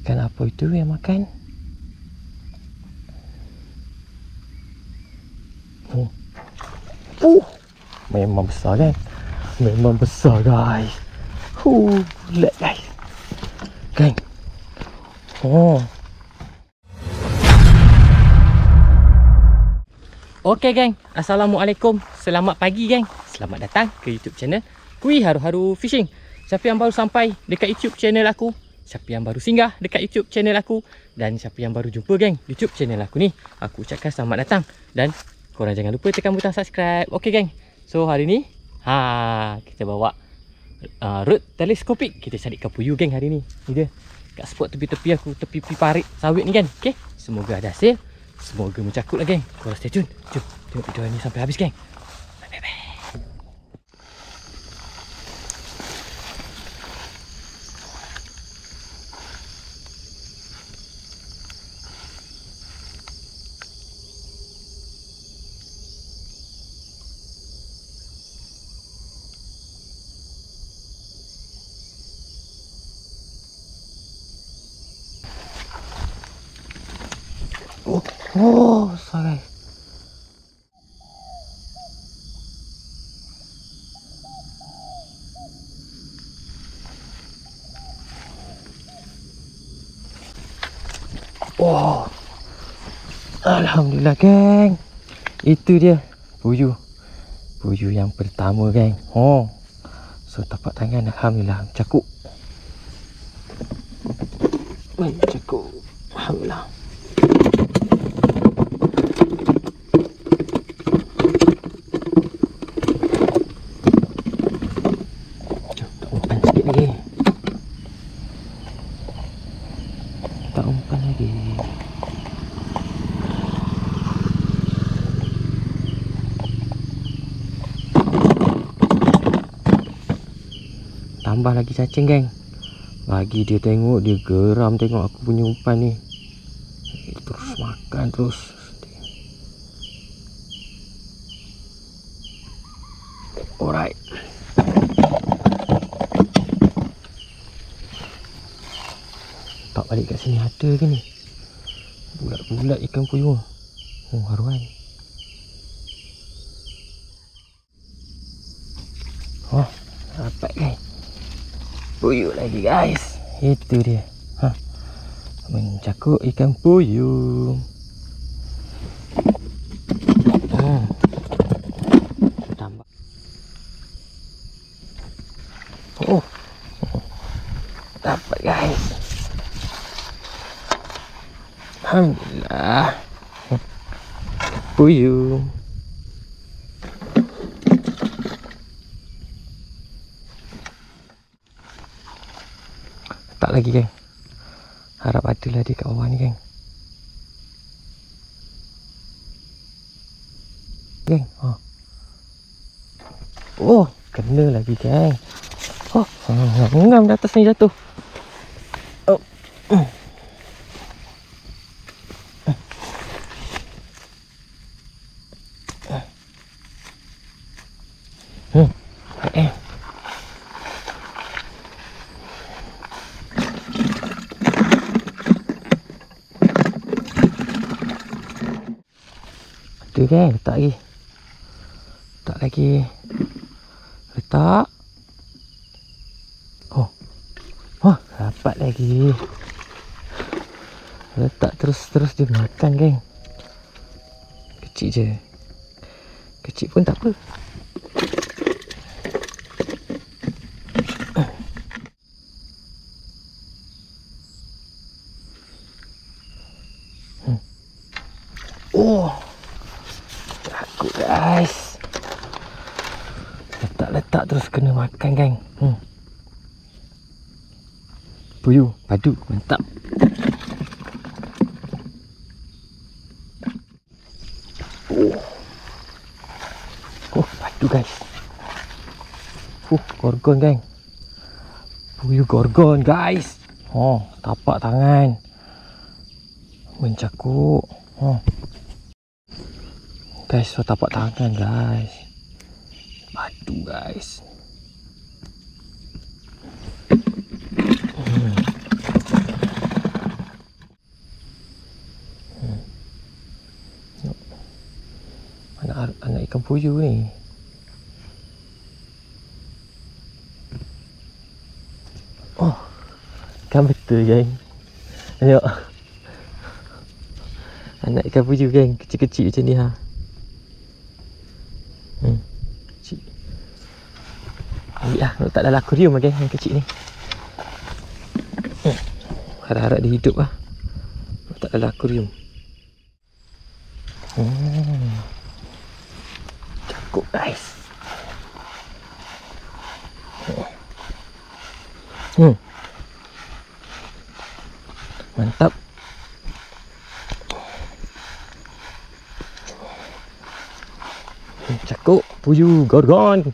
Ikan apa itu yang makan? Memang besar kan? Memang besar guys. Bulat guys. Geng. Okey geng, Assalamualaikum. Selamat pagi geng. Selamat datang ke YouTube channel Kui Haru Haru Fishing. Siapa yang baru sampai dekat YouTube channel aku, siapa yang baru singgah dekat YouTube channel aku, dan siapa yang baru jumpa geng YouTube channel aku ni, aku ucapkan selamat datang. Dan korang jangan lupa tekan butang subscribe. Okey geng. So hari ni kita bawa rod teleskopik. Kita cari ikan puyuh geng hari ni. Ni dia kat spot tepi-tepi aku, tepi parit sawit ni kan. Okey, semoga ada hasil. Semoga mencakut lah geng. Korang stay tune. Jom tengok video ni sampai habis geng. Bye. Besar guys. Alhamdulillah geng. Itu dia puyuh. Puyuh yang pertama geng. So tapak tangan alhamdulillah cakuk. Cakuk. Alhamdulillah. Tambah lagi cacing geng. Bagi dia tengok, dia geram tengok aku punya umpan ni. Terus makan terus. Alright. Tak balik kat sini ada ke ni? Bulat-bulat ikan puyuh. Haruan. Dapat guys. Puyuh lagi guys. Itu dia. Mencakuk ikan puyuh. Tambah. Dapat guys. Alhamdulillah. Puyuh. Tak lagi geng. Harap adalah dia kat bawah ni geng. Geng. Kena lagi geng. Ngam di atas ni jatuh. Tu kan, letak lagi. Letak lagi. Letak. Dapat lagi. Letak terus-terus dia makan geng. Kecil je. Kecil pun tak apa. Takut guys. Letak terus kena makan geng. Puyuh, padu, mantap. Padu guys. Gorgon geng. Puyuh gorgon guys. Tapak tangan. Mencakuk. Guys, tapak tangan guys. Padu guys. ikan puyuh ni. Oh, kan betul geng. Tengok. Anak ikan puyuh geng, kecil-kecil macam ni ha. Kecil. Ambil lah, letak dalam akuarium lah geng, yang kecil ni. Harap-harap dia hidup lah. Letak dalam akuarium. Cakuk guys. Mantap. Cakuk puyuh gorgon.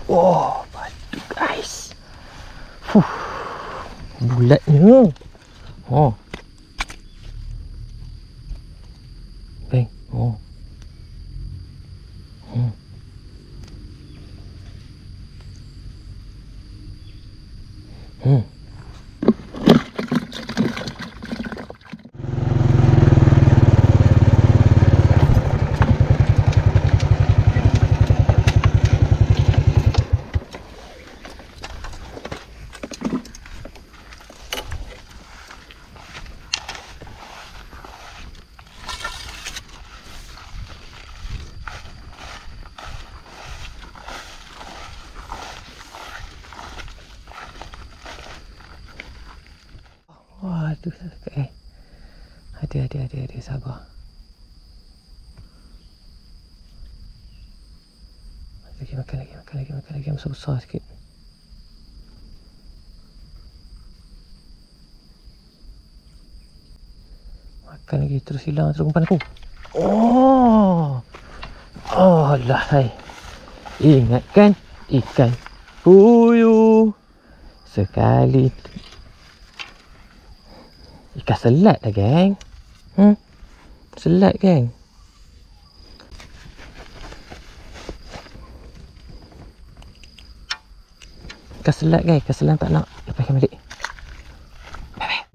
Oh, batu guys. Bulatnya. Oh. Bang. Oh. Waduh, Ada, sabar. Makan lagi, besar-besar sikit. Makan lagi, terus hilang, terus umpan aku. Oh lah, hai. Ingatkan ikan puyuh sekali. Ikan selat lah geng. Selat geng. Ikan selat geng. Ikan selat tak nak. Lepaskan balik.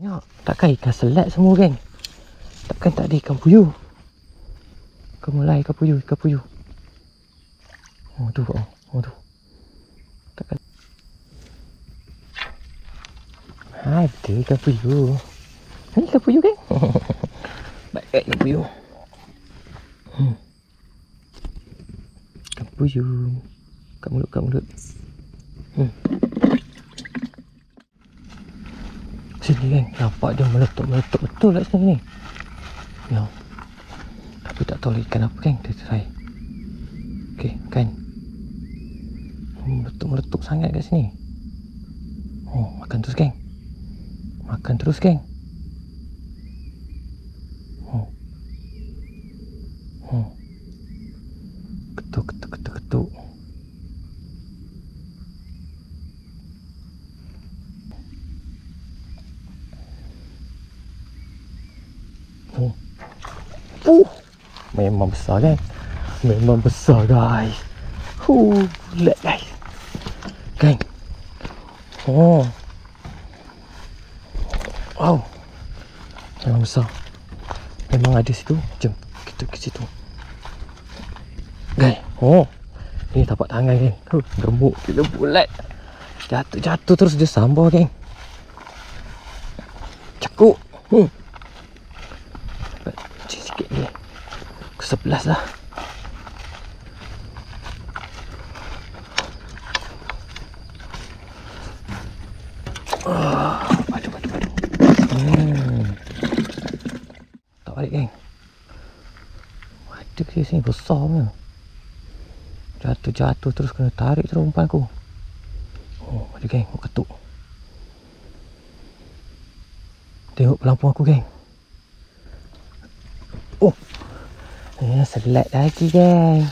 Tengok. Takkan ikan selat semua geng. Takkan tak ada ikan puyuh. Mulai ikan puyuh. Oh tu. Takkan. Ada ikan puyuh. Ni ikan puyuh geng. Baik ikan puyuh. Ikan puyuh. Kat mulut. Sini geng. Nampak dia meletup betul kat sini ni. Ya. Tapi tak tahu ikan apa geng. Kita try. Okey, kan. Meletup sangat kat sini. Oh, makan terus geng. Ketuk. Memang besar kan? Memang besar guys. Bulat guys. Geng. Oh. Wow. Memang besar. Memang ada situ. Jom kita ke situ. Geng. Oh. Ni tapak tangan geng. Gemuk gila bulat. Jatuh terus dia sambar geng. Cakuk. Sikit ni. Ke 11 dah. Padu. Tak balik geng. Ada ke sini besar punya. Jatuh terus kena tarik terus umpan aku. Oh, ada geng, aku ketuk. Tengok pelampung aku, geng. Oh. Selat lagi, geng.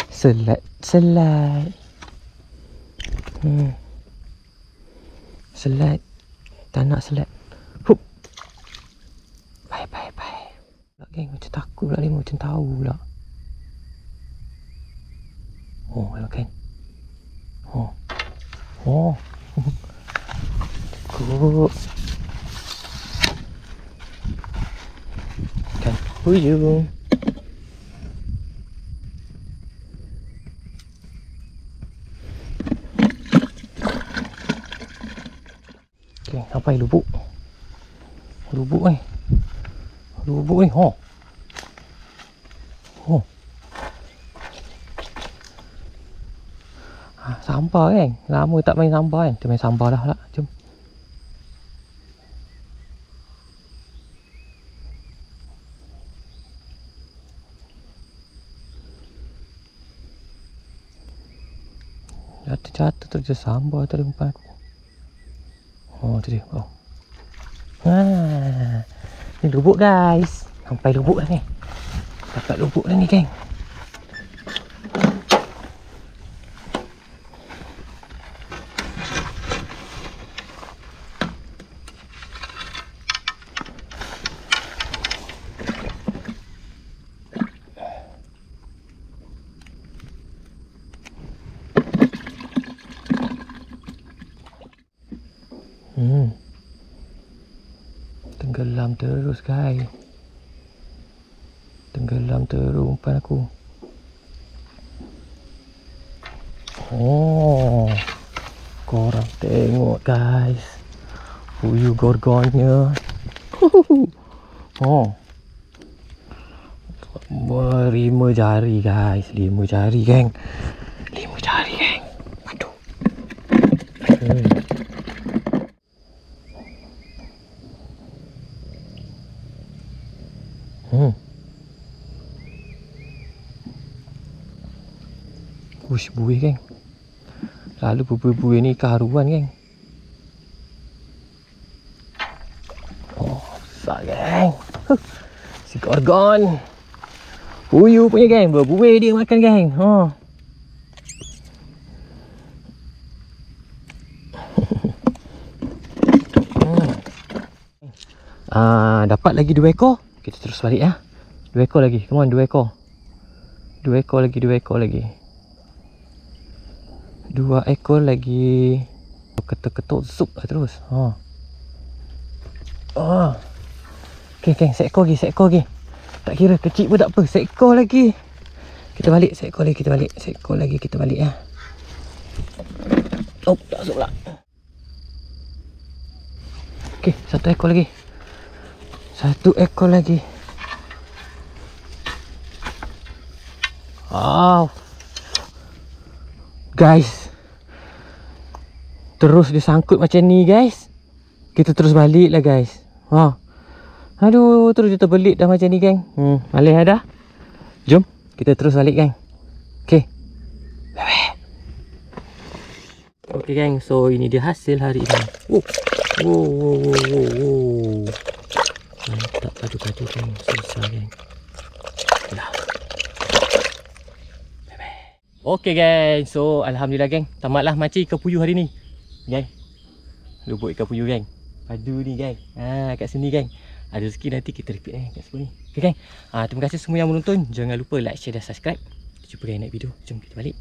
Selat. Selat. Tak nak selat. Hup. Bye. Pula, geng. Macam takut pula dia. Macam tahu pula. Oh, geng. Oh. Cukup. Ikan puyuh. Okay, sampai lubuk. Lubuk ni. Sambar kan. Lama tak main sambar kan. Kita main sambar dah lah. Jom. Jatuh tu je sambar tu depan aku. Oh, tu dia. Oh. Ni lubuk, guys. Sampai lubuk dah ni. Dapat lubuk dah ni, geng. Tenggelam terus, guys. Tenggelam terus umpan aku. Oh, korang tengok, guys. Puyuh gorgonnya. Oh, 5 jari, guys. 5 jari, geng. 5 jari, geng. Aduh. Uish, buih, geng. Lalu buih-buih ni keharuan, geng. Oh, besar, geng. Si gorgon. Puyuh punya, geng. Buih dia makan, geng. Dapat lagi 2 ekor. Kita terus balik ya. 2 ekor lagi. Come on, 2 ekor. 2 ekor lagi. 2 ekor lagi. Ketuk-ketuk zup lah terus. Okay, geng, seekor lagi. Tak kira kecil pun tak apa. Seekor lagi. Kita balik. Seekor lagi kita balik ya. Oh, tak masuk pula. Okay, 1 ekor lagi. 1 ekor lagi. Guys, terus dia sangkut macam ni, guys. Kita terus balik lah, guys. Aduh, terus dia terbelit dah macam ni, geng. Malih dah. Jom, kita terus balik, geng. Okay. Okay, geng. So, ini dia hasil hari ini. Wow. Mantap padu-padu, geng. Susah, geng. Okay, geng. So, alhamdulillah, geng. Tamatlah mancing ikan puyuh hari ni, geng. Lubuk ikan puyuh, geng. Padu ni, geng. Kat sini, geng. Ada rezeki nanti kita repeat kat sini. Okay, geng. Terima kasih semua yang menonton. Jangan lupa like, share dan subscribe. Kita jumpa lagi next video. Jom kita balik.